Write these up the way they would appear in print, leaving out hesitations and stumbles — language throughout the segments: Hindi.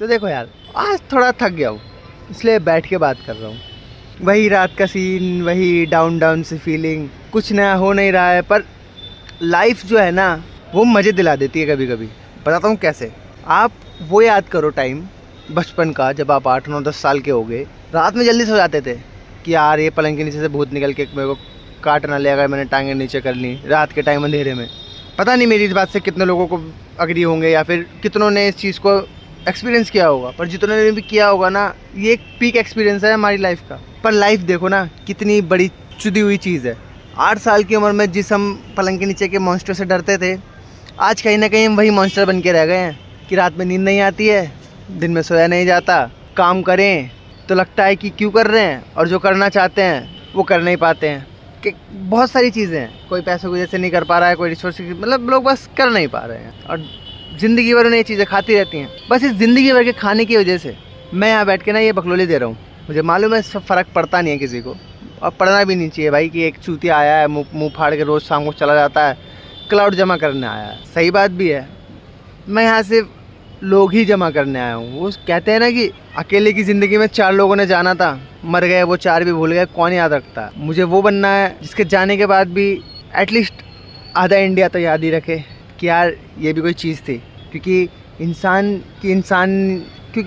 तो देखो यार, आज थोड़ा थक गया हूँ, इसलिए बैठ के बात कर रहा हूँ। वही रात का सीन, वही डाउन डाउन सी फीलिंग, कुछ नया हो नहीं रहा है। पर लाइफ जो है ना, वो मज़े दिला देती है कभी कभी। बताता हूँ कैसे। आप वो याद करो टाइम बचपन का, जब आप 8-9-10 साल के हो गए, रात में जल्दी सो जाते थे कि यार ये पलंग के नीचे से भूत निकल के मेरे को काट ना ले अगर मैंने टांगें नीचे कर ली रात के टाइम अंधेरे में। पता नहीं मेरी इस बात से कितने लोगों को अग्री होंगे या फिर कितनों ने इस चीज़ को एक्सपीरियंस किया होगा, पर जितनों ने भी किया होगा ना, ये एक पीक एक्सपीरियंस है हमारी लाइफ का। पर लाइफ देखो ना, कितनी बड़ी चुदी हुई चीज़ है। 8 साल की उम्र में जिस हम पलंग के नीचे के मॉन्स्टर से डरते थे, आज कहीं ना कहीं हम वही मॉन्स्टर बन के रह गए हैं कि रात में नींद नहीं आती है, दिन में सोया नहीं जाता, काम करें तो लगता है कि क्यों कर रहे हैं, और जो करना चाहते हैं वो कर नहीं पाते हैं। कि बहुत सारी चीज़ें हैं, कोई पैसों की वजह से नहीं कर पा रहा है, कोई रिसोर्स की, मतलब लोग बस कर नहीं पा रहे हैं और ज़िंदगी भर उन्हें ये चीज़ें खाती रहती हैं। बस इस ज़िंदगी भर के खाने की वजह से मैं यहाँ बैठ के ना ये बकलोली दे रहा हूँ। मुझे मालूम है इससे फ़र्क पड़ता नहीं है किसी को, और पढ़ना भी नहीं चाहिए भाई कि एक चूतिया आया है मुँह फाड़ के रोज़ शाम को चला जाता है, क्लाउड जमा करने आया है। सही बात भी है, मैं यहाँ सिर्फ लोग ही जमा करने आया हूँ। वो कहते हैं ना कि अकेले की ज़िंदगी में 4 लोगों ने जाना था, मर गए, वो 4 भी भूल गए, कौन याद रखता है। मुझे वो बनना है जिसके जाने के बाद भी एटलीस्ट आधा इंडिया तो याद ही रखे कि यार ये भी कोई चीज़ थी। क्योंकि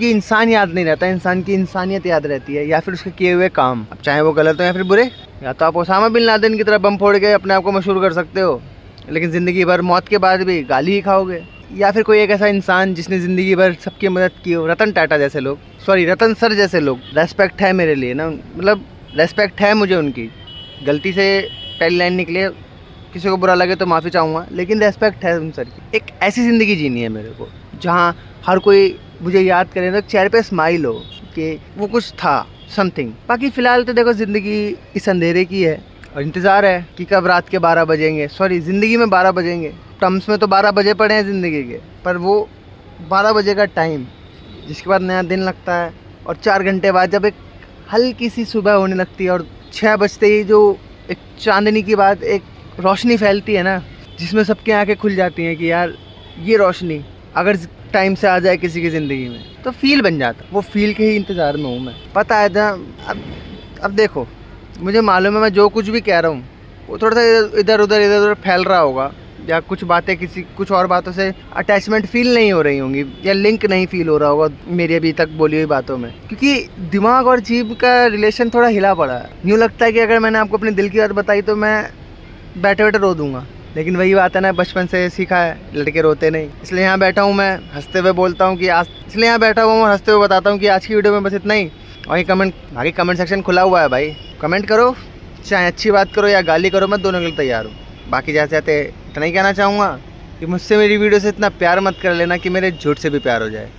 इंसान याद नहीं रहता, इंसान की इंसानियत याद रहती है, या फिर उसके किए हुए काम, अब चाहे वो गलत हो या फिर बुरे। या तो आप ओसामा बिन लादेन की तरह बम फोड़ के अपने आप को मशहूर कर सकते हो, लेकिन ज़िंदगी भर मौत के बाद भी गाली ही खाओगे। या फिर कोई एक ऐसा इंसान जिसने ज़िंदगी भर सबकी मदद की हो, रतन टाटा जैसे लोग, रतन सर जैसे लोग। रेस्पेक्ट है मेरे लिए ना, मतलब रेस्पेक्ट है मुझे उनकी। गलती से पहली लाइन निकले, किसी को बुरा लगे तो माफ़ी चाहूँगा, लेकिन रेस्पेक्ट है उन सर की। एक ऐसी ज़िंदगी जीनी है मेरे को जहाँ हर कोई मुझे याद करे तो चेहरे पे स्माइल हो कि वो कुछ था, समथिंग। बाकी फ़िलहाल तो देखो ज़िंदगी इस अंधेरे की है और इंतज़ार है कि कब रात के 12 बजेंगे। ज़िंदगी में 12 बजेंगे, टर्म्स में तो 12 बजे पड़े हैं ज़िंदगी के, पर वो 12 बजे का टाइम जिसके बाद नया दिन लगता है, और 4 घंटे बाद जब एक हल्की सी सुबह होने लगती है और 6 बजते ही जो एक चांदनी की बाद एक रोशनी फैलती है ना, जिसमें सबकी आंखें खुल जाती हैं कि यार ये रोशनी अगर टाइम से आ जाए किसी की ज़िंदगी में तो फील बन जाता। वो फील के ही इंतज़ार में हूँ मैं। पता है ना, अब देखो, मुझे मालूम है मैं जो कुछ भी कह रहा हूँ वो थोड़ा सा इधर उधर फैल रहा होगा, या कुछ बातें कुछ और बातों से अटैचमेंट फील नहीं हो रही होंगी, या लिंक नहीं फील हो रहा होगा मेरी अभी तक बोली हुई बातों में, क्योंकि दिमाग और जीभ का रिलेशन थोड़ा हिला पड़ा है। यूँ लगता है कि अगर मैंने आपको अपने दिल की बात बताई तो मैं बैठे बैठे रो दूंगा, लेकिन वही बात है ना, बचपन से सीखा है लड़के रोते नहीं। इसलिए यहाँ बैठा हूँ मैं, हंसते हुए बोलता हूँ कि आज, इसलिए यहाँ बैठा हुआ हूँ और हंसते हुए बताता हूँ कि आज की वीडियो में बस इतना ही। और बाकी कमेंट सेक्शन खुला हुआ है भाई, कमेंट करो, चाहे अच्छी बात करो या गाली करो, मैं दोनों के लिए तैयार हूँ। बाकी जैसे इतना ही कहना चाहूँगा कि मुझसे मेरी वीडियो से इतना प्यार मत कर लेना कि मेरे झूठ से भी प्यार हो जाए।